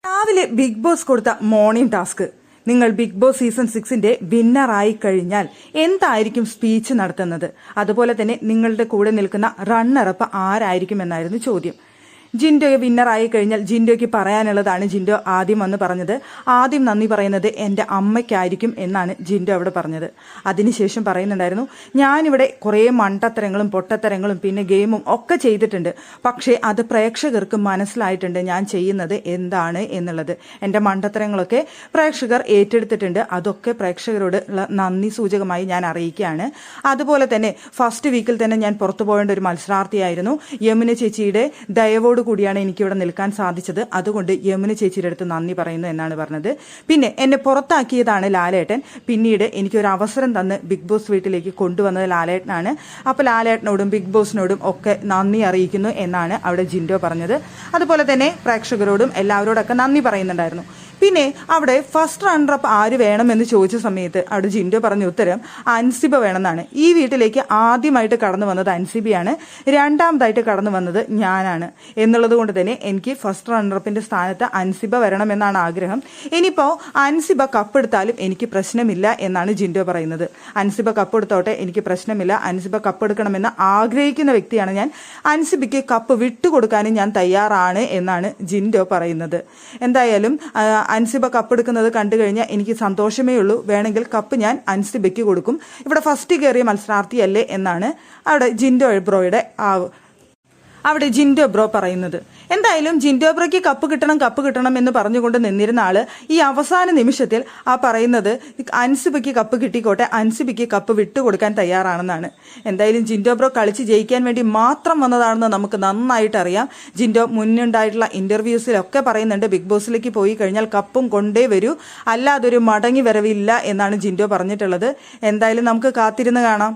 രാവിലെ big boss കൊടുത്ത morning task. നിങ്ങൾ ബിഗ് ബോസ് സീസൺ 6ന്റെ വിന്നറായി കഴിഞ്ഞാൽ എന്തായിരിക്കും സ്പീച്ച് നടത്തുന്നത്? അതുപോലെ തന്നെ നിങ്ങളുടെ കൂടെ നിൽക്കുന്ന റണ്ണറപ്പ് ആരായിരിക്കും എന്നായിരുന്നു ചോദ്യം. ജിൻഡോ വിന്നറായി കഴിഞ്ഞാൽ ജിൻഡോയ്ക്ക് പറയാനുള്ളതാണ് ജിൻഡോ ആദ്യം വന്ന് പറഞ്ഞത്. ആദ്യം നന്ദി പറയുന്നത് എൻ്റെ അമ്മയ്ക്കായിരിക്കും എന്നാണ് ജിൻഡോ അവിടെ പറഞ്ഞത്. അതിനുശേഷം പറയുന്നുണ്ടായിരുന്നു, ഞാനിവിടെ കുറേ മണ്ടത്തരങ്ങളും പൊട്ടത്തരങ്ങളും പിന്നെ ഗെയിമും ഒക്കെ ചെയ്തിട്ടുണ്ട്, പക്ഷേ അത് പ്രേക്ഷകർക്ക് മനസ്സിലായിട്ടുണ്ട് ഞാൻ ചെയ്യുന്നത് എന്താണ് എന്നുള്ളത്. എൻ്റെ മണ്ടത്തരങ്ങളൊക്കെ പ്രേക്ഷകർ ഏറ്റെടുത്തിട്ടുണ്ട്, അതൊക്കെ പ്രേക്ഷകരോട് ഉള്ള നന്ദി സൂചകമായി ഞാൻ അറിയിക്കുകയാണ്. അതുപോലെ തന്നെ ഫസ്റ്റ് വീക്കിൽ തന്നെ ഞാൻ പുറത്തു പോകേണ്ട ഒരു മത്സരാർത്ഥിയായിരുന്നു. യമുന ചേച്ചിയുടെ ദയവോട് കൂടിയാണ് എനിക്കിവിടെ നിൽക്കാൻ സാധിച്ചത്. അതുകൊണ്ട് യമുന ചേച്ചിയുടെ അടുത്ത് നന്ദി പറയുന്നു എന്നാണ് പറഞ്ഞത്. പിന്നെ എന്നെ പുറത്താക്കിയതാണ് ലാലേട്ടൻ. പിന്നീട് എനിക്കൊരു അവസരം തന്ന് ബിഗ് ബോസ് വീട്ടിലേക്ക് കൊണ്ടുവന്നത് ലാലേട്ടനാണ്. അപ്പോൾ ലാലേട്ടനോടും ബിഗ് ബോസിനോടും ഒക്കെ നന്ദി അറിയിക്കുന്നു എന്നാണ് അവിടെ ജിൻഡോ പറഞ്ഞത്. അതുപോലെ തന്നെ പ്രേക്ഷകരോടും എല്ലാവരോടൊക്കെ നന്ദി പറയുന്നുണ്ടായിരുന്നു. പിന്നെ അവിടെ ഫസ്റ്റ് റണ്ണറപ്പ് ആര് വേണമെന്ന് ചോദിച്ച സമയത്ത് അവിടെ ജിൻഡോ പറഞ്ഞ ഉത്തരം അൻസിബ വേണമെന്നാണ്. ഈ വീട്ടിലേക്ക് ആദ്യമായിട്ട് കടന്നു വന്നത് അൻസിബയാണ്, രണ്ടാമതായിട്ട് കടന്നു വന്നത് ഞാനാണ് എന്നുള്ളത് കൊണ്ട് തന്നെ എനിക്ക് ഫസ്റ്റ് റണ്ണറപ്പിന്റെ സ്ഥാനത്ത് അൻസിബ വരണമെന്നാണ് ആഗ്രഹം. ഇനിയിപ്പോൾ അൻസിബ കപ്പെടുത്താലും എനിക്ക് പ്രശ്നമില്ല എന്നാണ് ജിൻഡോ പറയുന്നത്. അൻസിബ കപ്പെടുത്തോട്ടെ, എനിക്ക് പ്രശ്നമില്ല. അൻസിബ കപ്പെടുക്കണമെന്ന് ആഗ്രഹിക്കുന്ന വ്യക്തിയാണ് ഞാൻ. അൻസിബയ്ക്ക് കപ്പ് വിട്ടുകൊടുക്കാനും ഞാൻ തയ്യാറാണ് എന്നാണ് ജിൻഡോ പറയുന്നത്. എന്തായാലും അൻസിബ കപ്പെടുക്കുന്നത് കണ്ടു കഴിഞ്ഞാൽ എനിക്ക് സന്തോഷമേ ഉള്ളൂ. വേണമെങ്കിൽ കപ്പ് ഞാൻ അൻസിബയ്ക്ക് കൊടുക്കും. ഇവിടെ ഫസ്റ്റ് കയറിയ മത്സരാർത്ഥിയല്ലേ എന്നാണ് അവിടെ ജിൻഡോ ബ്രോ പറയുന്നത്. എന്തായാലും ജിൻഡോ ബ്രോയ്ക്ക് കപ്പ് കിട്ടണം എന്ന് പറഞ്ഞുകൊണ്ട് നിന്നിരുന്ന ആള് ഈ അവസാന നിമിഷത്തിൽ പറയുന്നത് അൻസിബയ്ക്ക് കപ്പ് കിട്ടിക്കോട്ടെ, അൻസിബയ്ക്ക് കപ്പ് വിട്ടുകൊടുക്കാൻ തയ്യാറാണെന്നാണ്. എന്തായാലും ജിൻഡോ ബ്രോ കളിച്ച് ജയിക്കാൻ വേണ്ടി മാത്രം വന്നതാണെന്ന് നമുക്ക് നന്നായിട്ട് അറിയാം. ജിൻഡോ മുന്നുണ്ടായിട്ടുള്ള ഇന്റർവ്യൂസിലൊക്കെ പറയുന്നുണ്ട്, ബിഗ് ബോസിലേക്ക് പോയി കഴിഞ്ഞാൽ കപ്പും കൊണ്ടേ വരൂ, അല്ലാതൊരു മടങ്ങി വരവില്ല എന്നാണ് ജിൻഡോ പറഞ്ഞിട്ടുള്ളത്. എന്തായാലും നമുക്ക് കാത്തിരുന്ന് കാണാം.